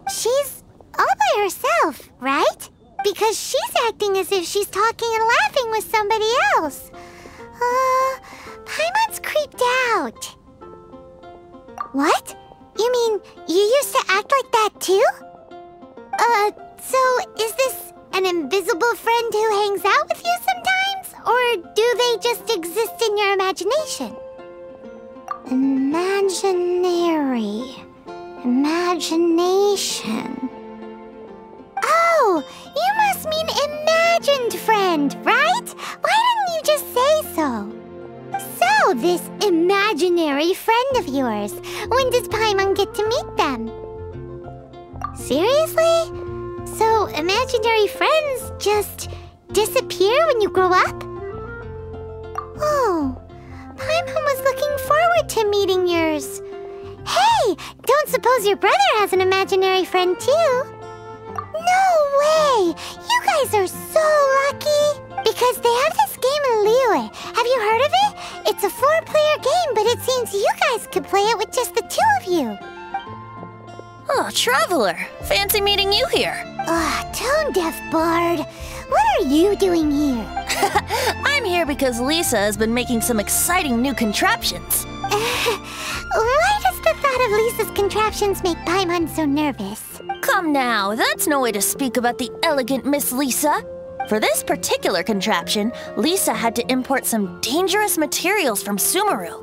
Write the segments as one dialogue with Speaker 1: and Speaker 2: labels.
Speaker 1: She's all by herself, right? Because she's acting as if she's talking and laughing with somebody else. Paimon's creeped out. What? You mean you used to act like that too? So is this an invisible friend who hangs out with you sometimes? Or do they just exist in your imagination? Imagination. Oh, you must mean imagined friend, right? Why didn't you just say so? So, this imaginary friend of yours, when does Paimon get to meet them? Seriously? So, imaginary friends just disappear when you grow up? Oh, Paimon was looking forward to meeting yours. Hey, don't suppose your brother has an imaginary friend too? No way! You guys are so lucky! Because they have this game in Liyue. Have you heard of it? It's a 4-player game, but it seems you guys could play it with just the 2 of you.
Speaker 2: Oh, Traveler! Fancy meeting you here.
Speaker 1: Tone-deaf bard. What are you doing here?
Speaker 2: I'm here because Lisa has been making some exciting new contraptions.
Speaker 1: Why does the thought of Lisa's contraptions make Paimon so nervous?
Speaker 2: Come now, that's no way to speak about the elegant Miss Lisa. For this particular contraption, Lisa had to import some dangerous materials from Sumeru.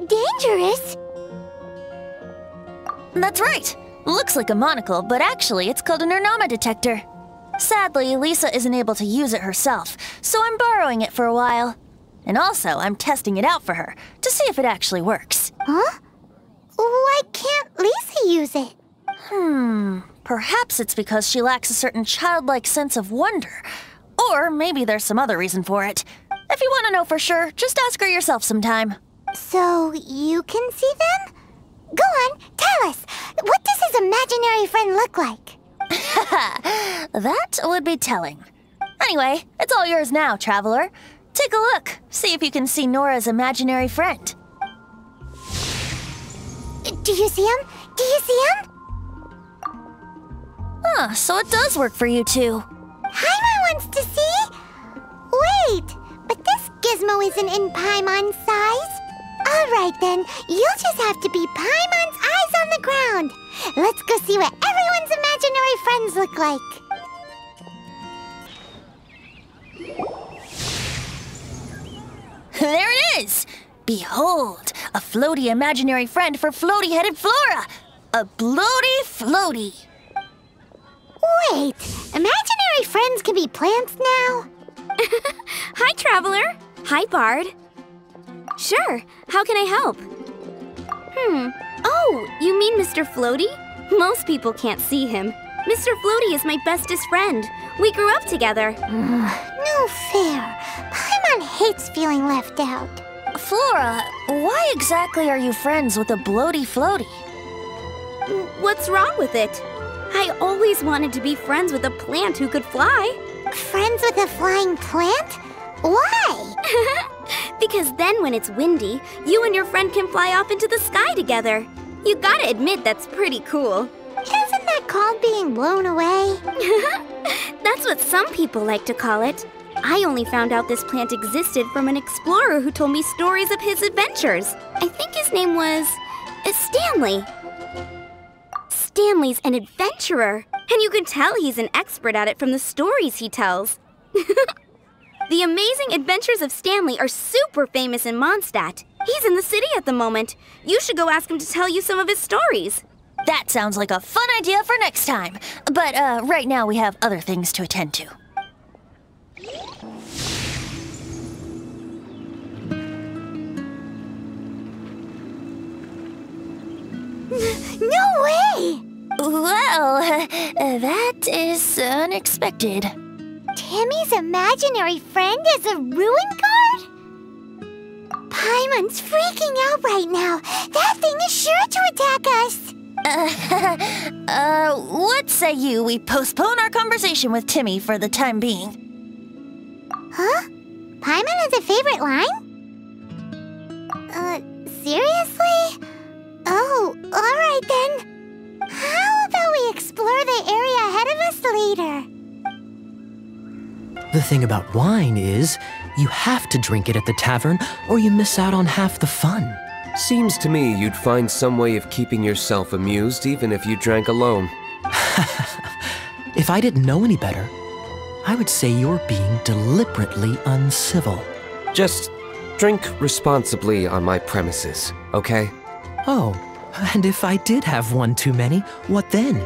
Speaker 1: Dangerous?
Speaker 2: That's right. Looks like a monocle, but actually it's called an Ernama detector. Sadly, Lisa isn't able to use it herself, so I'm borrowing it for a while. And also, I'm testing it out for her, to see if it actually works.
Speaker 1: Huh? Why can't Lisa use it?
Speaker 2: Perhaps it's because she lacks a certain childlike sense of wonder. Or maybe there's some other reason for it. If you want to know for sure, just ask her yourself sometime.
Speaker 1: So, you can see them? Go on, tell us. What does his imaginary friend look like?
Speaker 2: That would be telling. Anyway, it's all yours now, Traveler. Take a look. See if you can see Nora's imaginary friend.
Speaker 1: Do you see him? Do you see him?
Speaker 2: So it does work for you two.
Speaker 1: Paimon wants to see? Wait, but this gizmo isn't in Paimon's size. Alright then, you'll just have to be Paimon's eyes on the ground. Let's go see what everyone's imaginary friends look like.
Speaker 2: There it is! Behold, a floaty imaginary friend for floaty-headed Flora! A bloaty floaty!
Speaker 1: Wait, imaginary friends can be plants now?
Speaker 3: Hi, Traveler. Hi, Bard. Sure, how can I help? Oh, you mean Mr. Floaty? Most people can't see him. Mr. Floaty is my bestest friend. We grew up together.
Speaker 1: No fair. Paimon hates feeling left out.
Speaker 2: Flora, why exactly are you friends with a bloaty floaty?
Speaker 3: What's wrong with it? I always wanted to be friends with a plant who could fly.
Speaker 1: Friends with a flying plant? Why?
Speaker 3: Because then when it's windy, you and your friend can fly off into the sky together. You gotta admit that's pretty cool.
Speaker 1: Isn't that called being blown away?
Speaker 3: That's what some people like to call it. I only found out this plant existed from an explorer who told me stories of his adventures. I think his name was Stanley. Stanley's an adventurer, and you can tell he's an expert at it from the stories he tells. The amazing adventures of Stanley are super famous in Mondstadt. He's in the city at the moment. You should go ask him to tell you some of his stories.
Speaker 2: That sounds like a fun idea for next time. But right now we have other things to attend to.
Speaker 1: No way!
Speaker 2: Well, that is unexpected.
Speaker 1: Timmy's imaginary friend is a ruin guard? Paimon's freaking out right now. That thing is sure to attack us.
Speaker 2: What say we postpone our conversation with Timmy for the time being?
Speaker 1: Huh? Paimon has a favorite line? Seriously? Oh, alright then. How about we explore the area ahead of us later?
Speaker 4: The thing about wine is, you have to drink it at the tavern or you miss out on half the fun.
Speaker 5: Seems to me you'd find some way of keeping yourself amused even if you drank alone.
Speaker 4: If I didn't know any better, I would say you're being deliberately uncivil.
Speaker 5: Just drink responsibly on my premises, okay?
Speaker 4: Oh, and if I did have one too many, what then?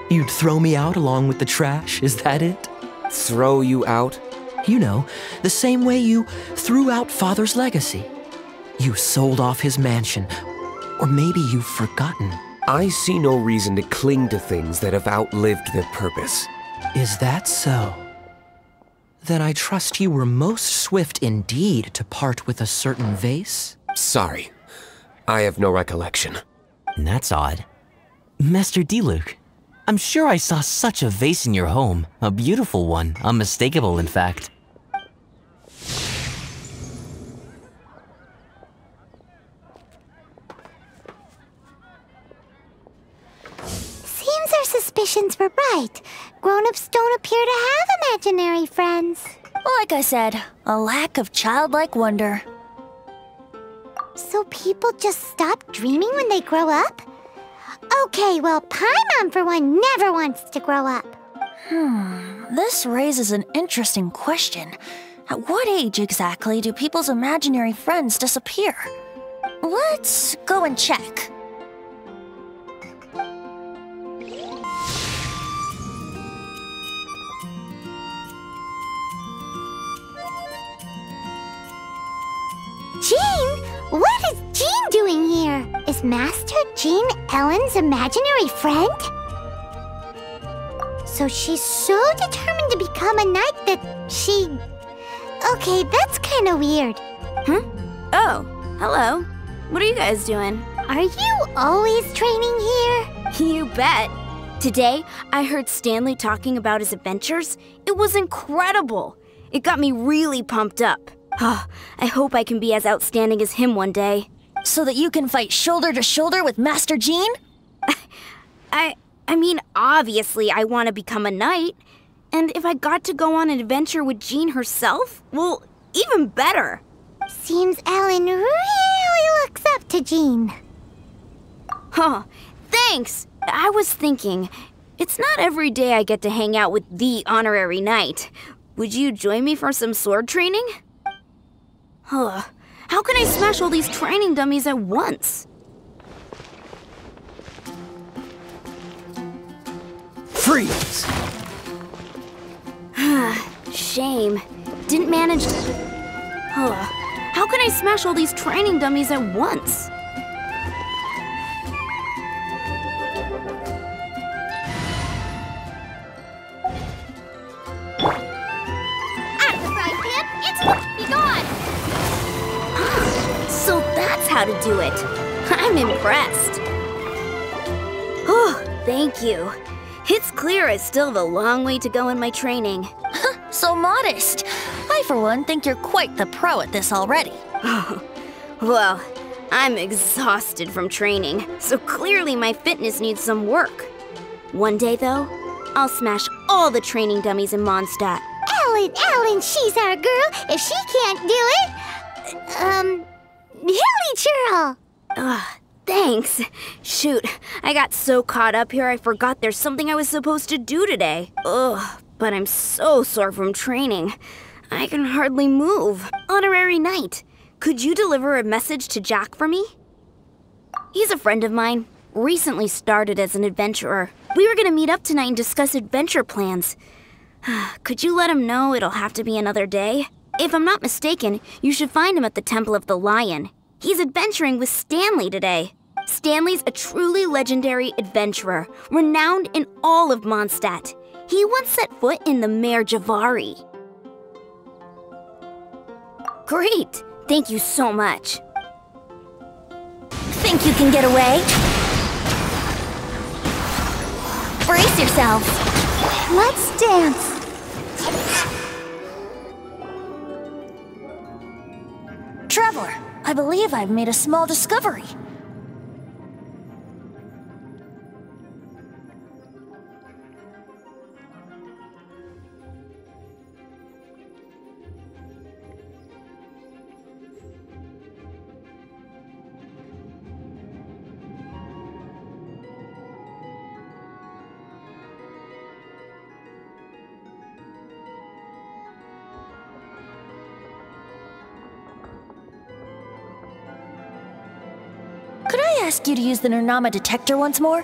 Speaker 4: You'd throw me out along with the trash, is that it?
Speaker 5: Throw you out?
Speaker 4: You know, the same way you threw out Father's legacy. You sold off his mansion, or maybe you've forgotten.
Speaker 5: I see no reason to cling to things that have outlived their purpose.
Speaker 4: Is that so? Then I trust you were most swift indeed to part with a certain vase?
Speaker 5: Sorry, I have no recollection.
Speaker 6: That's odd. Master Diluc, I'm sure I saw such a vase in your home. A beautiful one, unmistakable in fact.
Speaker 1: Seems our suspicions were right. Grown-ups don't appear to have imaginary friends.
Speaker 2: Like I said, a lack of childlike wonder.
Speaker 1: So people just stop dreaming when they grow up? Okay, well, Paimon, for one, never wants to grow up.
Speaker 2: This raises an interesting question. At what age exactly do people's imaginary friends disappear? Let's go and check.
Speaker 1: Jean? What is Jean doing here? Is Master Jean Ellen's imaginary friend? So she's so determined to become a knight that she... Okay, that's kind of weird.
Speaker 3: Huh? Oh, hello. What are you guys doing?
Speaker 1: Are you always training here?
Speaker 3: You bet. Today, I heard Stanley talking about his adventures. It was incredible. It got me really pumped up. I hope I can be as outstanding as him one day.
Speaker 2: So that you can fight shoulder to shoulder with Master Jean?
Speaker 3: I mean, obviously I want to become a knight. And if I got to go on an adventure with Jean herself, well, even better.
Speaker 1: Seems Ellen really looks up to Jean.
Speaker 3: Huh, thanks! I was thinking, it's not every day I get to hang out with the honorary knight. Would you join me for some sword training? How can I smash all these training dummies at once?
Speaker 5: Freeze!
Speaker 3: Shame. Didn't manage to... How can I smash all these training dummies at once?
Speaker 1: Out of the frying pan, it's be gone!
Speaker 3: So that's how to do it. I'm impressed. Oh, thank you. It's clear I still have a long way to go in my training.
Speaker 2: So modest. I, for one, think you're quite the pro at this already.
Speaker 3: Well, I'm exhausted from training, so clearly my fitness needs some work. One day, though, I'll smash all the training dummies in Mondstadt.
Speaker 1: Ellen, she's our girl. If she can't do it, Hilly Churl.
Speaker 3: Thanks. Shoot, I got so caught up here I forgot there's something I was supposed to do today. But I'm so sore from training. I can hardly move. Honorary Knight, could you deliver a message to Jack for me? He's a friend of mine. Recently started as an adventurer. We were gonna meet up tonight and discuss adventure plans. Could you let him know it'll have to be another day? If I'm not mistaken, you should find him at the Temple of the Lion. He's adventuring with Stanley today. Stanley's a truly legendary adventurer, renowned in all of Mondstadt. He once set foot in the Mare Javari. Great! Thank you so much. Think you can get away? Brace yourselves.
Speaker 1: Let's dance.
Speaker 2: Traveler, I believe I've made a small discovery. ask you to use the Nernama detector once more?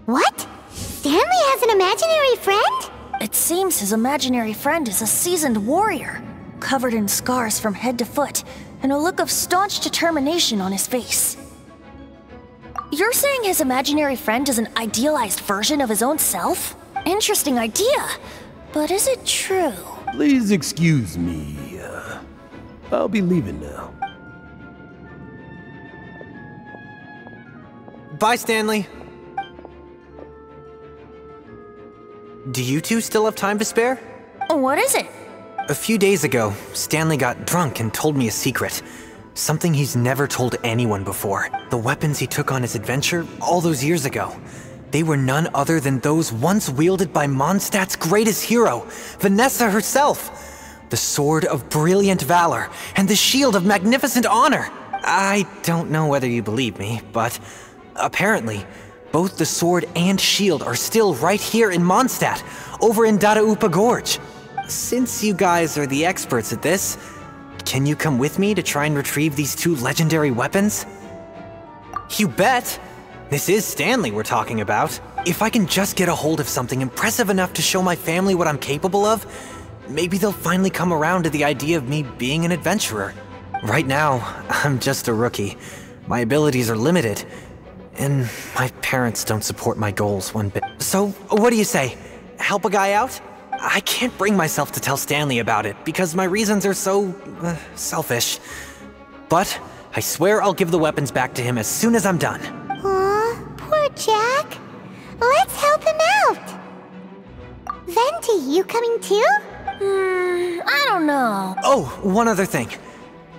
Speaker 1: What? Stanley has an imaginary friend?
Speaker 2: It seems his imaginary friend is a seasoned warrior, covered in scars from head to foot, and a look of staunch determination on his face. You're saying his imaginary friend is an idealized version of his own self? Interesting idea, but is it true?
Speaker 7: Please excuse me. I'll be leaving now.
Speaker 8: Bye, Stanley. Do you two still have time to spare?
Speaker 2: What is it?
Speaker 8: A few days ago, Stanley got drunk and told me a secret. Something he's never told anyone before. The weapons he took on his adventure all those years ago. They were none other than those once wielded by Mondstadt's greatest hero, Vanessa herself. The Sword of Brilliant Valor and the Shield of Magnificent Honor. I don't know whether you believe me, but apparently, both the sword and shield are still right here in Mondstadt, over in Dadaupa Gorge. Since you guys are the experts at this, can you come with me to try and retrieve these two legendary weapons? You bet! This is Stanley we're talking about. If I can just get a hold of something impressive enough to show my family what I'm capable of, maybe they'll finally come around to the idea of me being an adventurer. Right now, I'm just a rookie. My abilities are limited, and my parents don't support my goals one bit. So, what do you say? Help a guy out? I can't bring myself to tell Stanley about it because my reasons are so selfish. But I swear I'll give the weapons back to him as soon as I'm done.
Speaker 1: Aw, poor Jack. Let's help him out. Venti, you coming too?
Speaker 2: I don't know.
Speaker 8: Oh, one other thing.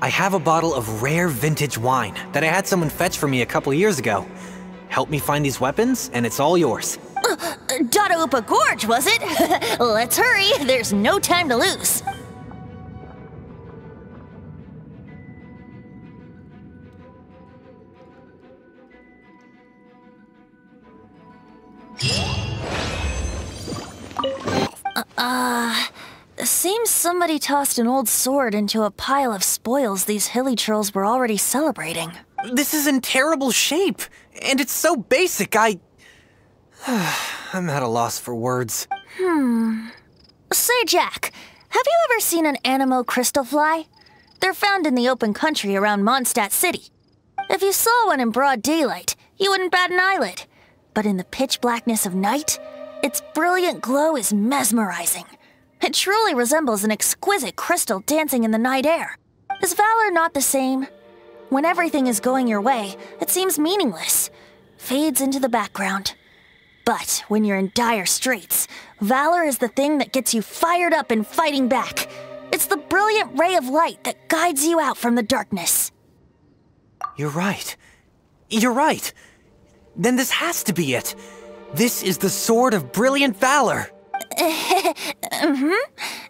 Speaker 8: I have a bottle of rare vintage wine that I had someone fetch for me a couple years ago. Help me find these weapons, and it's all yours.
Speaker 2: Dadaupa Gorge, was it? Let's hurry, there's no time to lose. Seems somebody tossed an old sword into a pile of spoils these hilly trolls were already celebrating.
Speaker 8: This is in terrible shape, and it's so basic, I'm at a loss for words.
Speaker 2: Say, Jack, have you ever seen an Anemo crystal fly? They're found in the open country around Mondstadt City. If you saw one in broad daylight, you wouldn't bat an eyelid. But in the pitch blackness of night, its brilliant glow is mesmerizing. It truly resembles an exquisite crystal dancing in the night air. Is valor not the same? When everything is going your way, it seems meaningless, fades into the background. But when you're in dire straits, valor is the thing that gets you fired up and fighting back. It's the brilliant ray of light that guides you out from the darkness.
Speaker 8: You're right. You're right. Then this has to be it. This is the Sword of Brilliant Valor.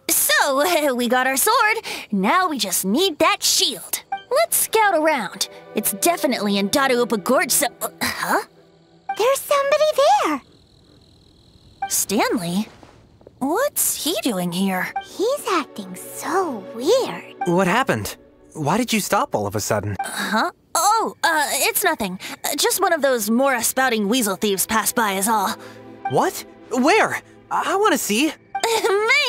Speaker 2: So, we got our sword. Now we just need that shield. Let's scout around. It's definitely in Dadaupa Gorge, so... Huh?
Speaker 1: There's somebody there.
Speaker 2: Stanley? What's he doing here?
Speaker 1: He's acting so weird.
Speaker 8: What happened? Why did you stop all of a sudden?
Speaker 2: Huh? Oh, it's nothing. Just one of those Mora-spouting weasel thieves passed by is all.
Speaker 8: What? Where? I want to see.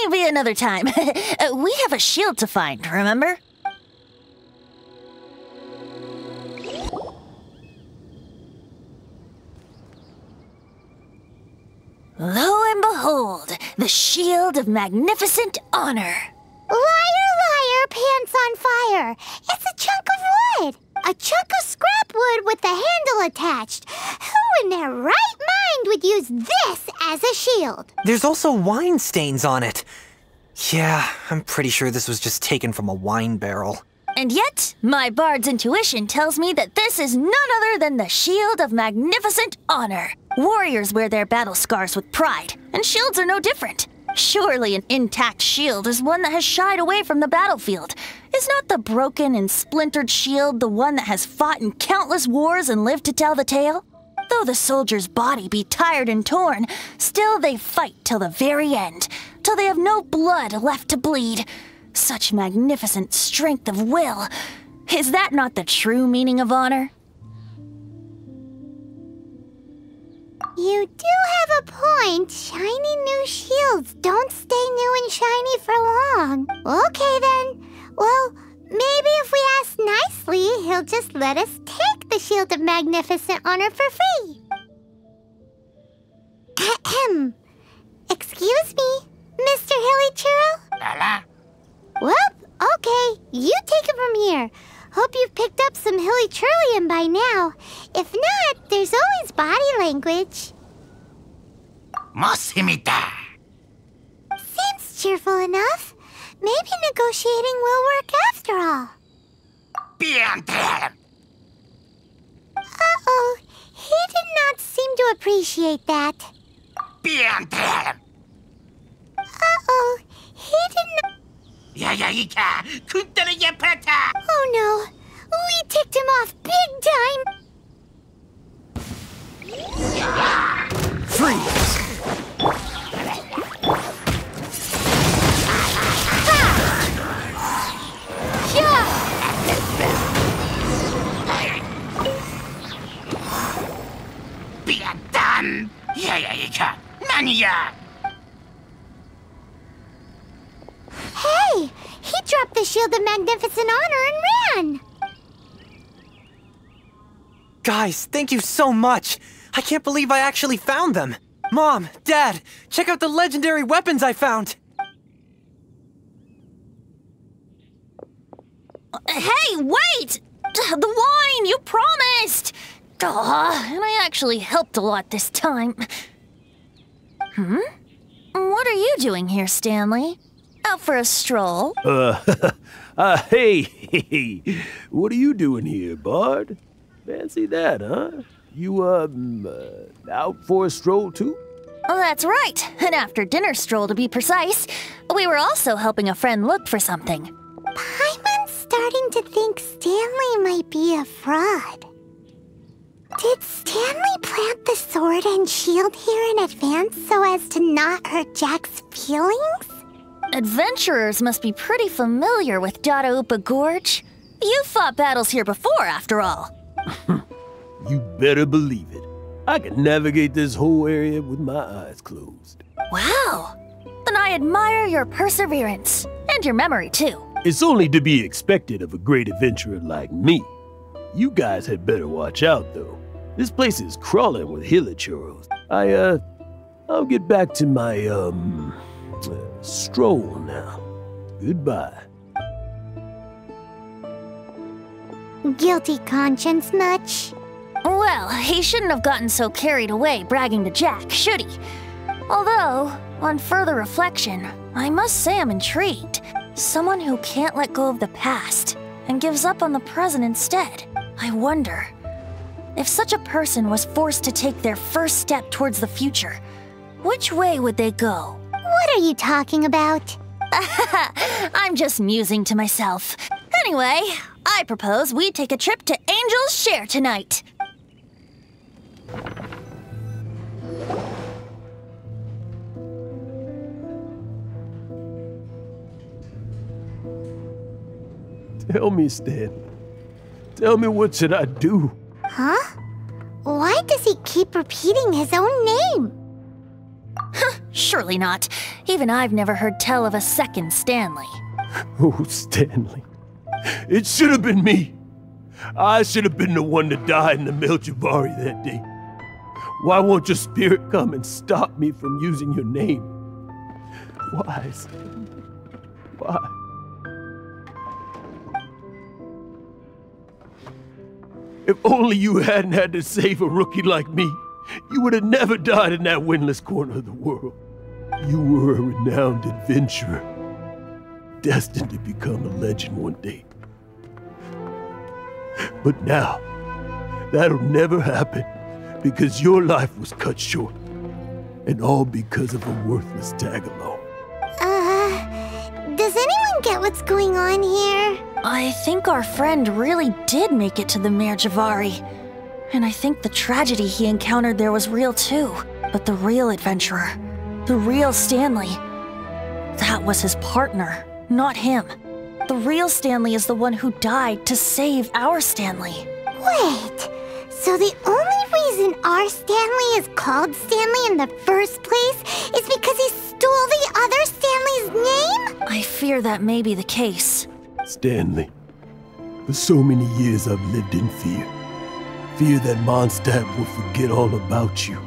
Speaker 2: Maybe another time. We have a shield to find, remember? Lo and behold, the Shield of Magnificent Honor.
Speaker 1: Liar, liar, pants on fire. It's a chunk of wood. A chunk of scrap wood with the handle attached. Who in their right mind would use this as a shield?
Speaker 8: There's also wine stains on it. Yeah, I'm pretty sure this was just taken from a wine barrel.
Speaker 2: And yet, my bard's intuition tells me that this is none other than the Shield of Magnificent Honor. Warriors wear their battle scars with pride, and shields are no different. Surely an intact shield is one that has shied away from the battlefield. Is not the broken and splintered shield the one that has fought in countless wars and lived to tell the tale? Though the soldier's body be tired and torn, still they fight till the very end, till they have no blood left to bleed. Such magnificent strength of will. Is that not the true meaning of honor?
Speaker 1: You do have a point. Shiny new shields don't stay new and shiny for long. Okay then. Well, maybe if we ask nicely, he'll just let us take the Shield of Magnificent Honor for free. Ahem. Excuse me, Mr. Hilly Churro? Well, okay, you take it from here. Hope you've picked up some Hilly Churlian by now. If not, there's always body language. Seems cheerful enough. Maybe negotiating will work after all. Uh-oh, he did not seem to appreciate that. Uh-oh, he did not... Oh no, we ticked him off big time!
Speaker 7: Freeze!
Speaker 1: Hey! He dropped the Shield of Magnificent Honor and ran!
Speaker 8: Guys, thank you so much! I can't believe I actually found them! Mom, Dad, check out the legendary weapons I found!
Speaker 2: Hey, wait! The wine, you promised! And I actually helped a lot this time. What are you doing here, Stanley? Out for a stroll?
Speaker 7: Hey, what are you doing here, Bard? Fancy that, huh? You, out for a stroll too?
Speaker 2: Oh, that's right. An after-dinner stroll, to be precise. We were also helping a friend look for something.
Speaker 1: Paimon's starting to think Stanley might be a fraud. Did Stanley plant the sword and shield here in advance so as to not hurt Jack's feelings?
Speaker 2: Adventurers must be pretty familiar with Dadaupa Gorge. You've fought battles here before, after all.
Speaker 7: You better believe it. I can navigate this whole area with my eyes closed.
Speaker 2: Wow. Then I admire your perseverance. And your memory, too.
Speaker 7: It's only to be expected of a great adventurer like me. You guys had better watch out, though. This place is crawling with hilichurros. I'll get back to my, stroll now. Goodbye.
Speaker 1: Guilty conscience much?
Speaker 2: Well, he shouldn't have gotten so carried away bragging to Jack, should he? Although, on further reflection, I must say I'm intrigued. Someone who can't let go of the past and gives up on the present instead. I wonder, if such a person was forced to take their first step towards the future, which way would they go?
Speaker 1: What are you talking about?
Speaker 2: I'm just musing to myself. Anyway, I propose we take a trip to Angel's Share tonight.
Speaker 7: Tell me, Stan. Tell me, what should I do?
Speaker 1: Huh? Why does he keep repeating his own name?
Speaker 2: Surely not. Even I've never heard tell of a second Stanley.
Speaker 7: Oh, Stanley. It should have been me. I should have been the one to die in the Melchivari that day. Why won't your spirit come and stop me from using your name? Why, Stanley? Why? If only you hadn't had to save a rookie like me, you would have never died in that windless corner of the world. You were a renowned adventurer, destined to become a legend one day. But now, that'll never happen, because your life was cut short, and all because of a worthless tag-along.
Speaker 1: Does anyone get what's going on here?
Speaker 2: I think our friend really did make it to the Merjavari. And I think the tragedy he encountered there was real too. But the real adventurer, the real Stanley, that was his partner, not him. The real Stanley is the one who died to save our Stanley.
Speaker 1: Wait, so the only reason our Stanley is called Stanley in the first place is because he stole the other Stanley's name?
Speaker 2: I fear that may be the case.
Speaker 7: Stanley, for so many years I've lived in fear. Fear that Mondstadt will forget all about you.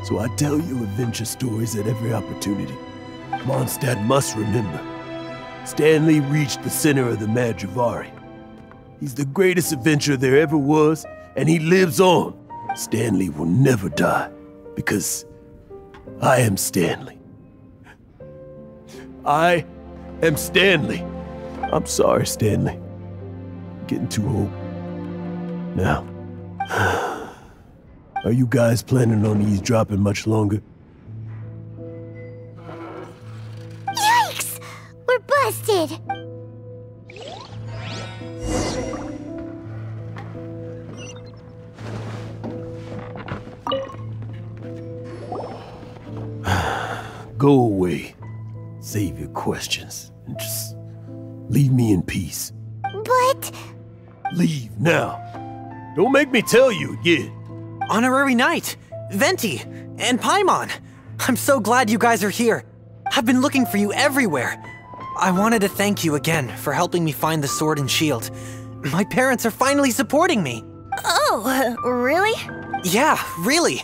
Speaker 7: So I tell you adventure stories at every opportunity. Mondstadt must remember. Stanley reached the center of the Madrivari. He's the greatest adventurer there ever was, and he lives on. Stanley will never die, because I am Stanley. I am Stanley. I'm sorry, Stanley. I'm getting too old. Now, are you guys planning on eavesdropping much longer?
Speaker 1: Yikes! We're busted!
Speaker 7: Go away. Save your questions and just leave me in peace.
Speaker 1: But...
Speaker 7: Leave now. Don't make me tell you again.
Speaker 8: Honorary Knight, Venti, and Paimon. I'm so glad you guys are here. I've been looking for you everywhere. I wanted to thank you again for helping me find the sword and shield. My parents are finally supporting me.
Speaker 2: Oh, really?
Speaker 8: Yeah, really.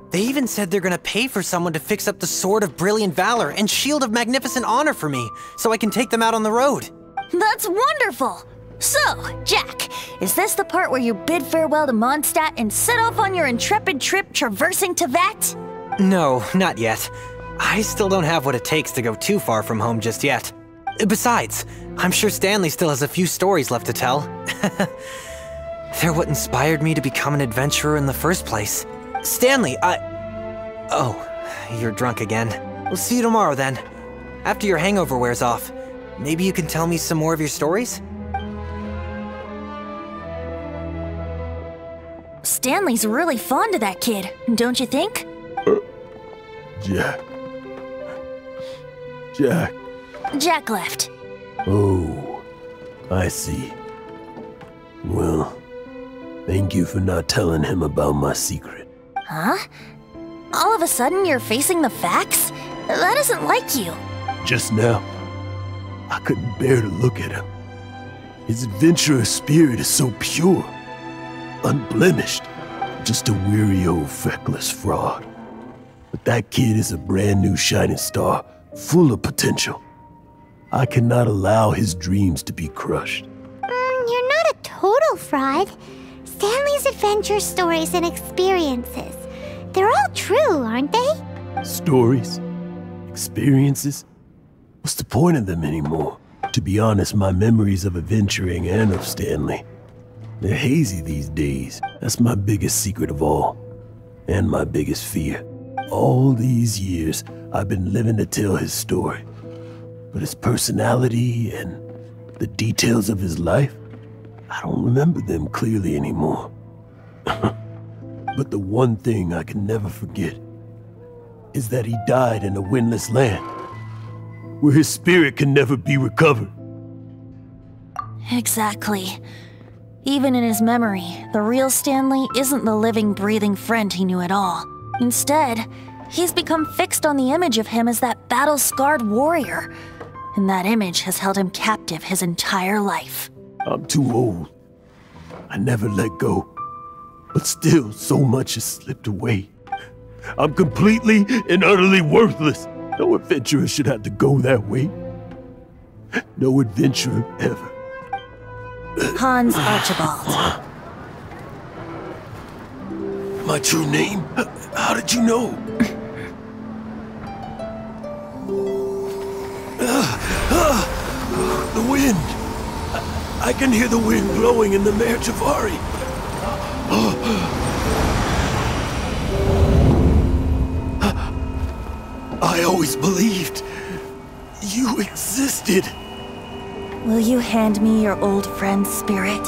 Speaker 8: They even said they're gonna pay for someone to fix up the Sword of Brilliant Valor and Shield of Magnificent Honor for me, so I can take them out on the road.
Speaker 2: That's wonderful! So, Jack, is this the part where you bid farewell to Mondstadt and set off on your intrepid trip traversing Teyvat?
Speaker 8: No, not yet. I still don't have what it takes to go too far from home just yet. Besides, I'm sure Stanley still has a few stories left to tell. They're what inspired me to become an adventurer in the first place. Stanley, Oh, you're drunk again. We'll see you tomorrow then. After your hangover wears off. Maybe you can tell me some more of your stories?
Speaker 2: Stanley's really fond of that kid, don't you think?
Speaker 7: Jack.
Speaker 2: Jack left.
Speaker 7: Oh, I see. Well, thank you for not telling him about my secret.
Speaker 2: Huh? All of a sudden you're facing the facts? That isn't like you.
Speaker 7: Just now, I couldn't bear to look at him. His adventurous spirit is so pure, unblemished. Just a weary old feckless fraud. But that kid is a brand new shining star, full of potential. I cannot allow his dreams to be crushed.
Speaker 1: You're not a total fraud. Stanley's adventure stories and experiences, they're all true, aren't they?
Speaker 7: Stories? Experiences? What's the point of them anymore? To be honest, my memories of adventuring and of Stanley, they're hazy these days. That's my biggest secret of all. And my biggest fear. All these years, I've been living to tell his story. But his personality and the details of his life, I don't remember them clearly anymore. But the one thing I can never forget is that he died in a windless land, where his spirit can never be recovered.
Speaker 2: Exactly. Even in his memory, the real Stanley isn't the living, breathing friend he knew at all. Instead, he's become fixed on the image of him as that battle-scarred warrior. And that image has held him captive his entire life.
Speaker 7: I'm too old. I never let go. But still, so much has slipped away. I'm completely and utterly worthless. No adventurer should have to go that way. No adventurer ever.
Speaker 2: Hans Archibald.
Speaker 7: My true name? How did you know? The wind! I can hear the wind blowing in the Madrivari. I always believed you existed.
Speaker 2: Will you hand me your old friend's spirit?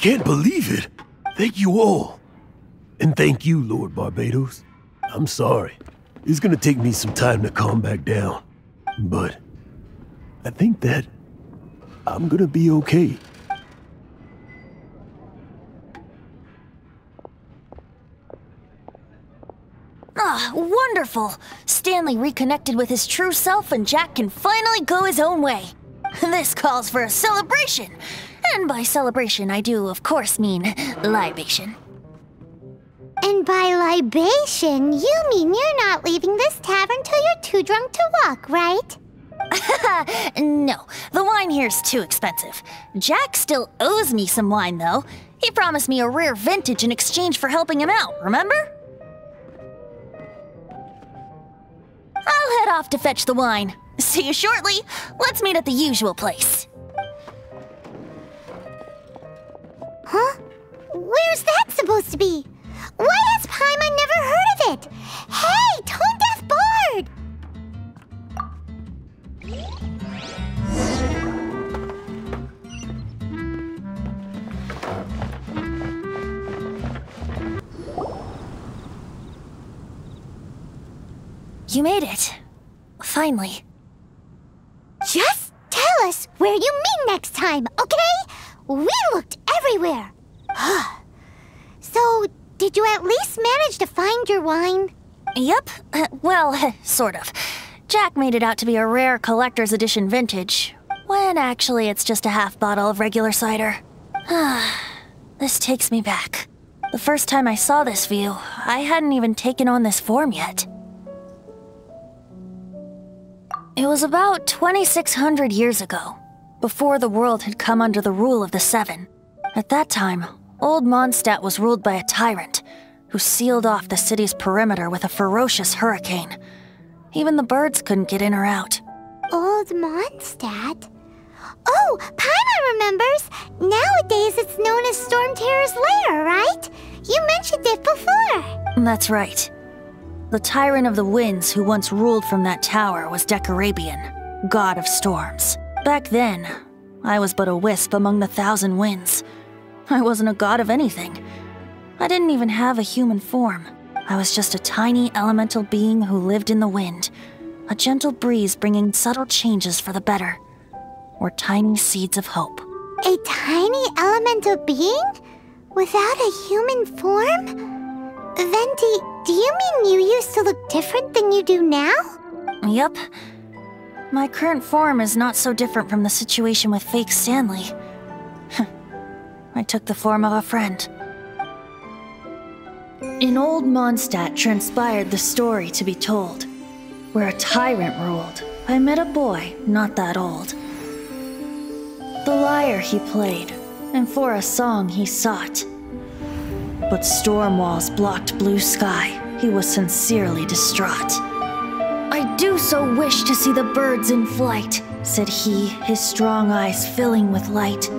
Speaker 7: can't believe it. Thank you all. And thank you, Lord Barbados. I'm sorry. It's gonna take me some time to calm back down. But I think that I'm gonna be okay.
Speaker 2: Ah, wonderful! Stanley reconnected with his true self and Jack can finally go his own way. This calls for a celebration. And by celebration, I do, of course, mean libation.
Speaker 1: And by libation, you mean you're not leaving this tavern till you're too drunk to walk, right?
Speaker 2: No, the wine here's too expensive. Jack still owes me some wine, though. He promised me a rare vintage in exchange for helping him out, remember? I'll head off to fetch the wine. See you shortly. Let's meet at the usual place.
Speaker 1: Huh? Where's that supposed to be? Why has Paimon never heard of it? Hey, Tone Deaf Bard!
Speaker 2: You made it. Finally.
Speaker 1: Just tell us where you meet next time, okay? We looked everywhere. So, did you at least manage to find your wine?
Speaker 2: Yep. Well, sort of. Jack made it out to be a rare collector's edition vintage, when actually it's just a half bottle of regular cider. This takes me back. The first time I saw this view, I hadn't even taken on this form yet. It was about 2,600 years ago, before the world had come under the rule of the Seven. At that time, Old Mondstadt was ruled by a tyrant, who sealed off the city's perimeter with a ferocious hurricane. Even the birds couldn't get in or out.
Speaker 1: Old Mondstadt? Oh, Paimon remembers! Nowadays it's known as Storm Terror's lair, right? You mentioned it before.
Speaker 2: That's right. The Tyrant of the Winds who once ruled from that tower was Decarabian, god of storms. Back then, I was but a wisp among the thousand winds. I wasn't a god of anything. I didn't even have a human form. I was just a tiny elemental being who lived in the wind, a gentle breeze bringing subtle changes for the better, or tiny seeds of hope.
Speaker 1: A tiny elemental being? Without a human form? Venti, do you mean you used to look different than you do now?
Speaker 2: Yep. My current form is not so different from the situation with fake Stanley. I took the form of a friend. In Old Mondstadt transpired the story to be told. Where a tyrant ruled, I met a boy not that old. The lyre he played, and for a song he sought. But storm walls blocked blue sky, he was sincerely distraught. I do so wish to see the birds in flight, said he, his strong eyes filling with light.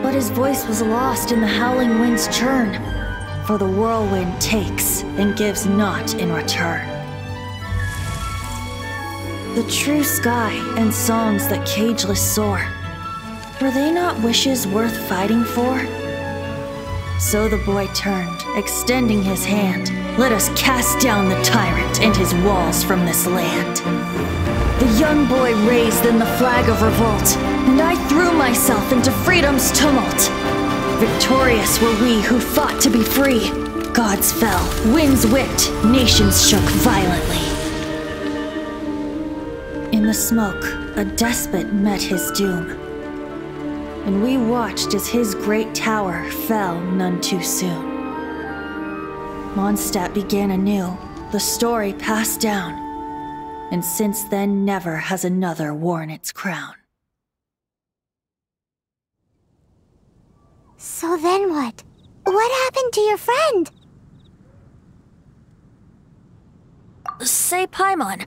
Speaker 2: But his voice was lost in the howling wind's churn, for the whirlwind takes and gives not in return. The true sky and songs that cageless soar, were they not wishes worth fighting for? So the boy turned, extending his hand. Let us cast down the tyrant and his walls from this land. The young boy raised then the flag of revolt, and I threw myself into freedom's tumult. Victorious were we who fought to be free. Gods fell, winds whipped, nations shook violently. In the smoke, a despot met his doom, and we watched as his great tower fell none too soon. Mondstadt began anew, the story passed down, and since then never has another worn its crown.
Speaker 1: So then what? What happened to your friend?
Speaker 2: Say, Paimon,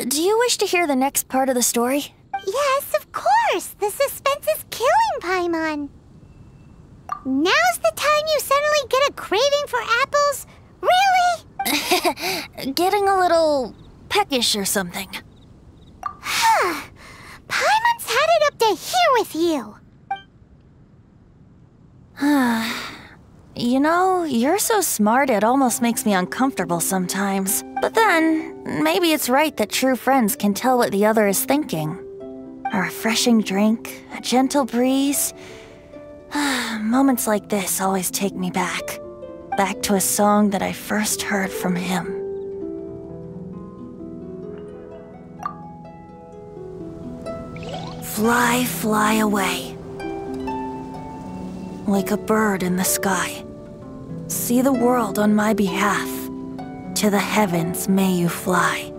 Speaker 2: do you wish to hear the next part of the story?
Speaker 1: Yes, of course! The suspense is killing, Paimon! Now's the time you suddenly get a craving for apples? Really?
Speaker 2: Getting a little peckish or something.
Speaker 1: Paimon's had it up to here with you!
Speaker 2: You know, you're so smart it almost makes me uncomfortable sometimes. But then, maybe it's right that true friends can tell what the other is thinking. A refreshing drink, a gentle breeze. Moments like this always take me back. Back to a song that I first heard from him. Fly, fly away. Like a bird in the sky. See the world on my behalf. To the heavens may you fly.